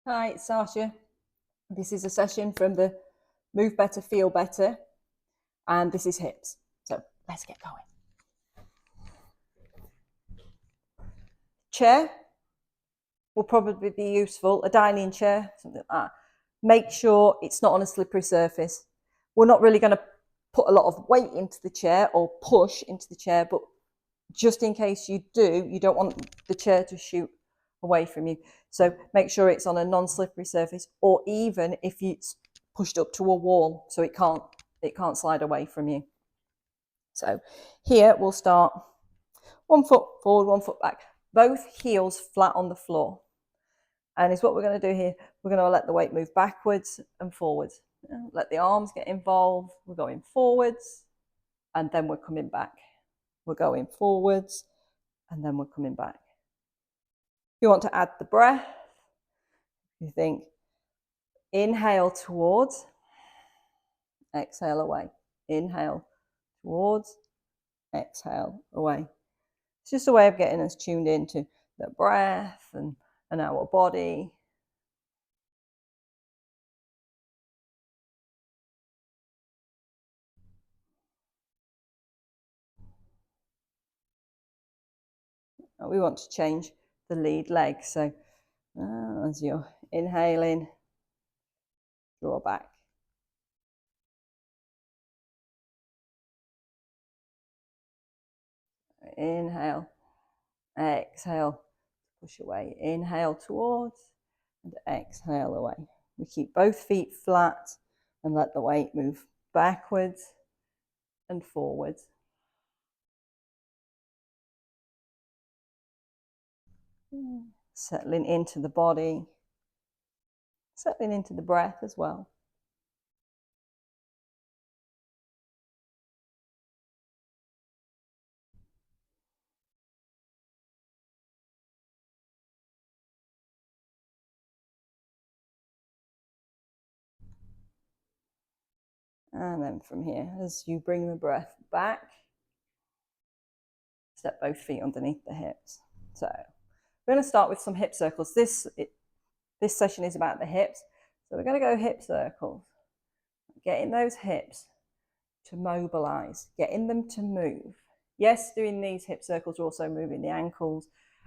Hi, it's Sasha. This is a session from the Move Better, Feel Better, and this is hips. So let's get going. Chair will probably be useful, a dining chair, something like that. Make sure it's not on a slippery surface. We're not really going to put a lot of weight into the chair or push into the chair, but just in case you do, you don't want the chair to shoot away from you. So make sure it's on a non-slippery surface, or even if it's pushed up to a wall so it can't slide away from you. So here we'll start 1 foot forward, 1 foot back, both heels flat on the floor. And is what we're going to do here. We're going to let the weight move backwards and forwards. Let the arms get involved. We're going forwards and then we're coming back. We're going forwards and then we're coming back. If you want to add the breath, you think inhale towards, exhale away. Inhale towards, exhale away. It's just a way of getting us tuned into the breath and our body. We want to change the lead leg. So as you're inhaling, draw back. Inhale, exhale, push away. Inhale towards and exhale away. We keep both feet flat and let the weight move backwards and forwards. Settling into the body, settling into the breath as well. And then from here, as you bring the breath back, step both feet underneath the hips. So we're going to start with some hip circles. This session is about the hips. So we're going to go hip circles. Getting those hips to mobilize, getting them to move. Yes, doing these hip circles, we're also moving the ankles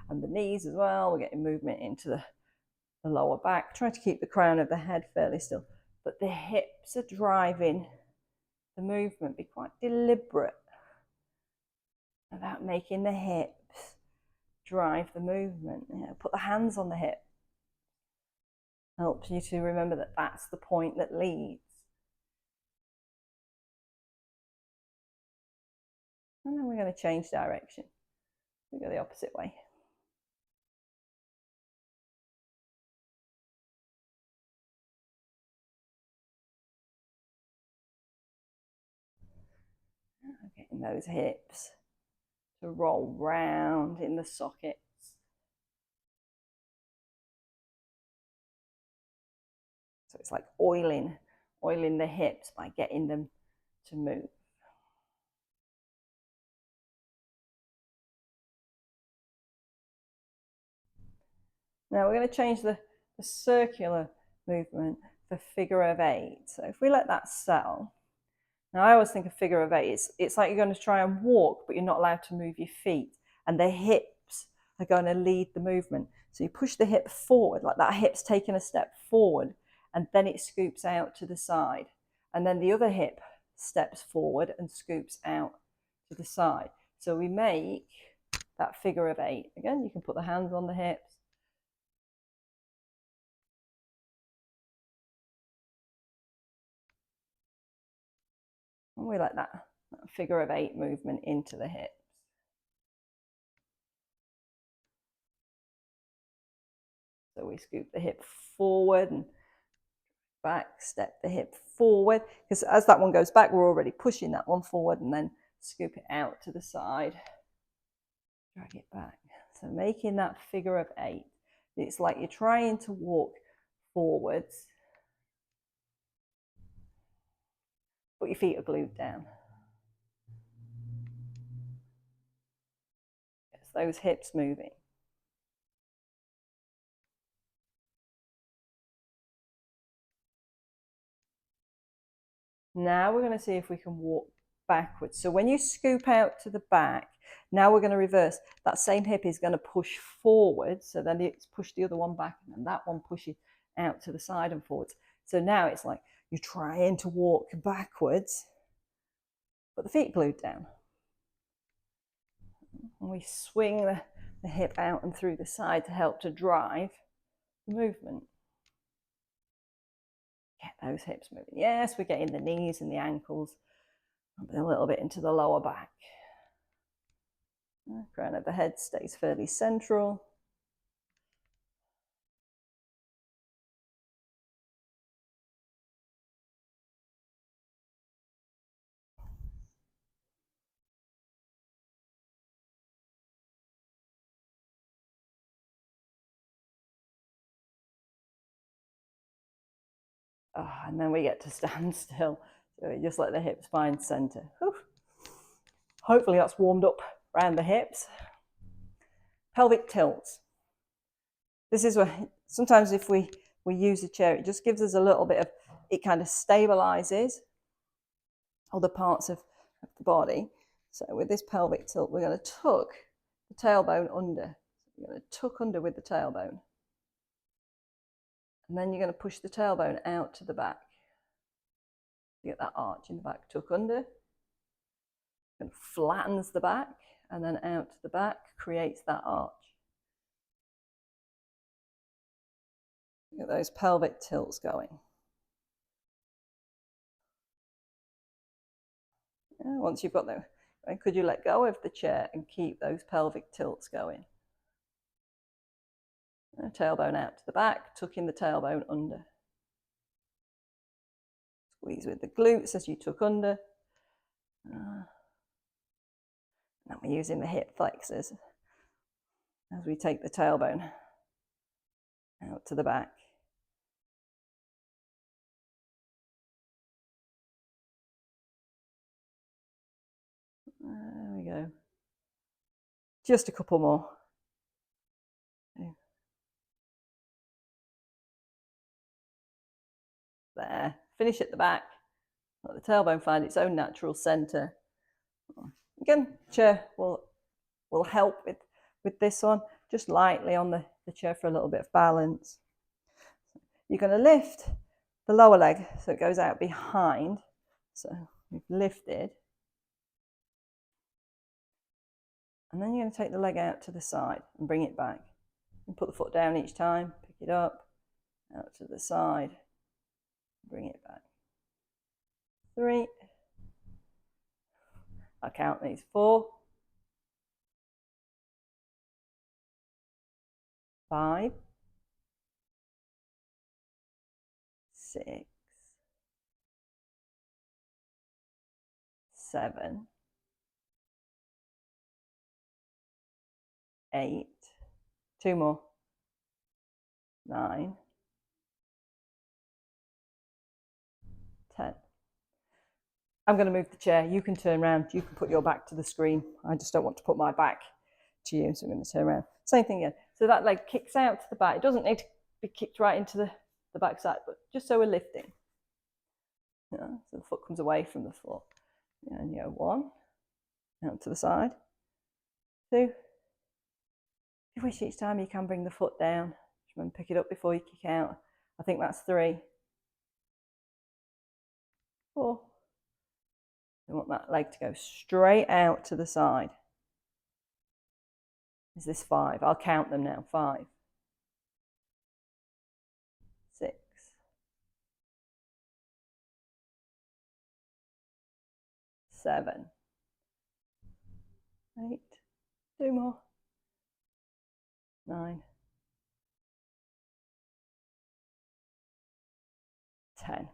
and the knees as well. We're getting movement into the lower back. Try to keep the crown of the head fairly still. But the hips are driving the movement. Be quite deliberate about making the hips drive the movement. Put the hands on the hip. Helps you to remember that that's the point that leads. And then we're going to change direction. We go the opposite way. Getting those hips to roll round in the sockets. So it's like oiling the hips by getting them to move. Now we're going to change the circular movement for figure of 8. So if we let that settle. Now I always think of figure of 8, it's like you're going to try and walk, but you're not allowed to move your feet. And the hips are going to lead the movement. So you push the hip forward, like that hip's taking a step forward, and then it scoops out to the side. And then the other hip steps forward and scoops out to the side. So we make that figure of 8. Again, you can put the hands on the hips. And we let that figure of 8 movement into the hips. So we scoop the hip forward and back, step the hip forward. Because as that one goes back, we're already pushing that one forward, and then scoop it out to the side. Drag it back. So making that figure of 8. It's like you're trying to walk forwards, but your feet are glued down. It's those hips moving. Now we're going to see if we can walk backwards. So when you scoop out to the back, now we're going to reverse. That same hip is going to push forward. So then it's pushed the other one back, and then that one pushes out to the side and forwards. So now it's like you're trying to walk backwards, but the feet glued down. And we swing the hip out and through the side to help to drive the movement. Get those hips moving. Yes, we're getting the knees and the ankles, a little bit into the lower back. Crown of the head stays fairly central. And then we get to stand still. So we just let the hips find center. Whew. Hopefully that's warmed up around the hips. Pelvic tilts. This is where sometimes if we use a chair, it just gives us a little bit of, it kind of stabilizes other parts of the body. So with this pelvic tilt, we're going to tuck the tailbone under. You're going to tuck under with the tailbone. And then you're going to push the tailbone out to the back. You get that arch in the back, tuck under. And flattens the back, and then out to the back, creates that arch. Get those pelvic tilts going. Once you've got them, could you let go of the chair and keep those pelvic tilts going? Tailbone out to the back, tucking the tailbone under. Squeeze with the glutes as you tuck under. And we're using the hip flexors as we take the tailbone out to the back. There we go. Just a couple more. There. Finish at the back. Let the tailbone find its own natural center. Again, chair will help with this one. Just lightly on the chair for a little bit of balance. You're going to lift the lower leg so it goes out behind. So we've lifted. And then you're going to take the leg out to the side and bring it back. And put the foot down each time, pick it up, out to the side, bring it back. 3. I'll count these. 4, 5, 6, 7, 8, 2 more, 9, 10. I'm going to move the chair. You can turn around. You can put your back to the screen. I just don't want to put my back to you, so I'm going to turn around. Same thing again. So that leg kicks out to the back. It doesn't need to be kicked right into the back side, but just so we're lifting. So the foot comes away from the floor. And you go 1, out to the side. 2. If you wish each time you can bring the foot down. Remember, pick it up before you kick out. I think that's 3. 4. We want that leg to go straight out to the side. Is this 5? I'll count them now. 5, 6, 7, 8, 2 more, 9, 10.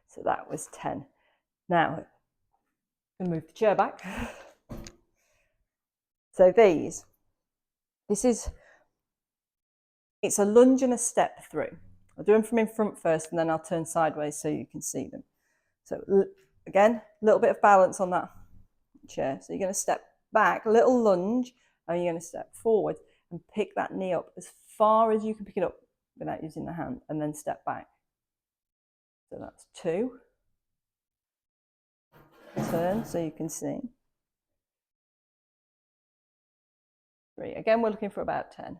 So that was 10. Now, I'm going to move the chair back. So it's a lunge and a step through. I'll do them from in front first, and then I'll turn sideways so you can see them. So again, a little bit of balance on that chair. So you're going to step back, little lunge, and you're going to step forward and pick that knee up as far as you can pick it up without using the hand, and then step back. So that's 2, Turn so you can see. 3. Again, we're looking for about 10.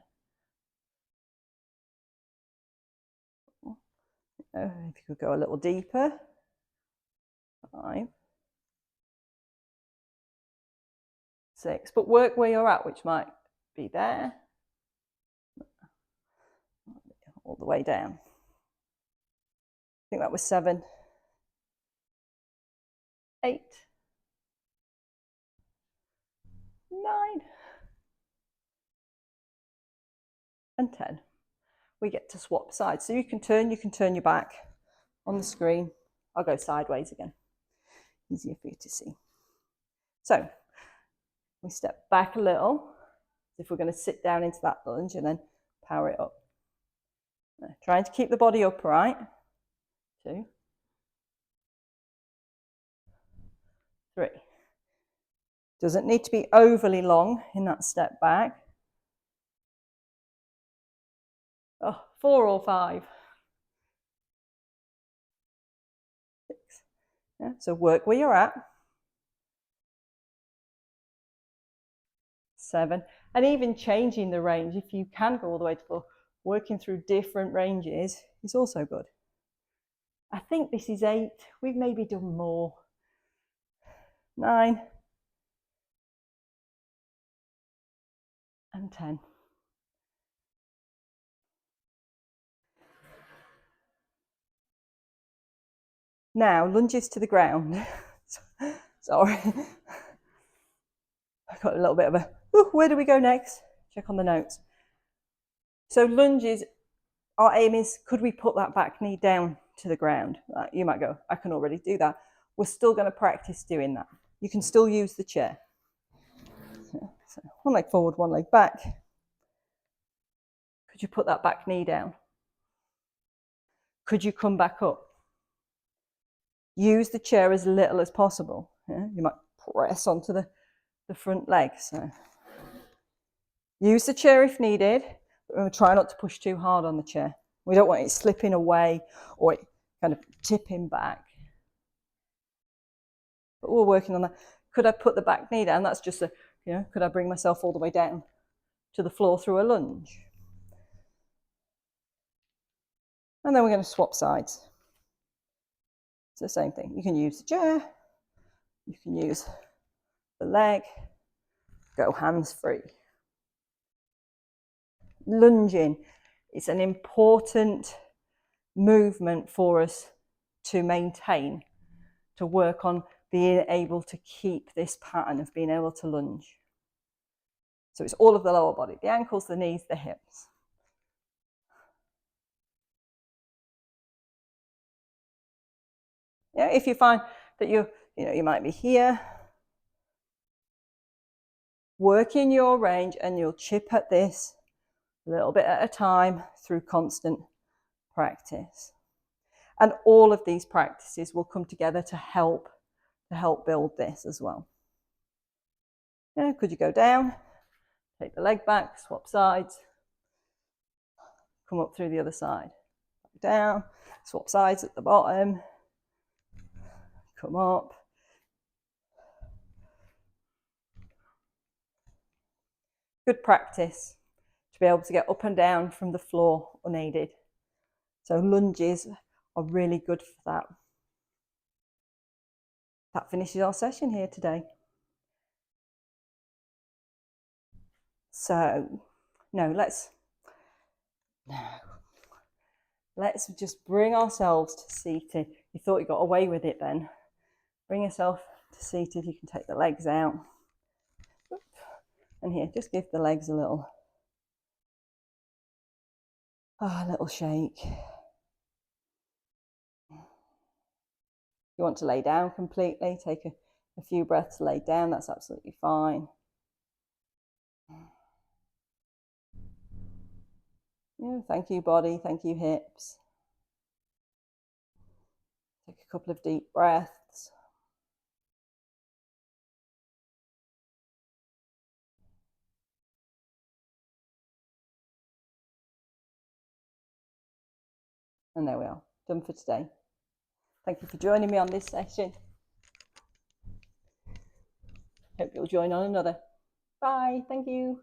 If you could go a little deeper. 5. 6. But work where you're at, which might be there. All the way down. I think that was 7. 8. 9. And 10. We get to swap sides. So you can turn your back on the screen. I'll go sideways again. Easier for you to see. So we step back a little, if we're going to sit down into that lunge and then power it up. Trying to keep the body upright. 2. 3. Doesn't need to be overly long in that step back. 4 or 5. 6. Yeah, so work where you're at. 7. And even changing the range, if you can go all the way to 4, working through different ranges is also good. I think this is 8. We've maybe done more. 9. And 10. Now, lunges to the ground. Sorry. I got a little bit of a, where do we go next? Check on the notes. So lunges, our aim is, could we put that back knee down to the ground? You might go, I can already do that. We're still going to practice doing that. You can still use the chair. So one leg forward, one leg back. Could you put that back knee down? Could you come back up? Use the chair as little as possible. Yeah? You might press onto the front leg. So use the chair if needed, but try not to push too hard on the chair. We don't want it slipping away or it kind of tipping back. But we're working on that. Could I put the back knee down? That's just a, could I bring myself all the way down to the floor through a lunge? And then we're going to swap sides. It's the same thing. You can use the chair, you can use the leg, go hands free. Lunging is an important movement for us to maintain, to work on being able to keep this pattern of being able to lunge. So it's all of the lower body, the ankles, the knees, the hips. If you find that you might be here, work in your range and you'll chip at this a little bit at a time through constant practice. And all of these practices will come together to help build this as well. Could you go down, take the leg back, swap sides, come up through the other side, down, swap sides at the bottom, come up. Good practice to be able to get up and down from the floor unaided. So lunges are really good for that. That finishes our session here today. So, let's just bring ourselves to seated. You thought you got away with it then. Bring yourself to seated. You can take the legs out. And here, just give the legs a little shake. You want to lay down completely, take a few breaths, lay down, that's absolutely fine. Thank you, body, thank you, hips. Take a couple of deep breaths. And there we are, done for today. Thank you for joining me on this session. Hope you'll join on another. Bye. Thank you.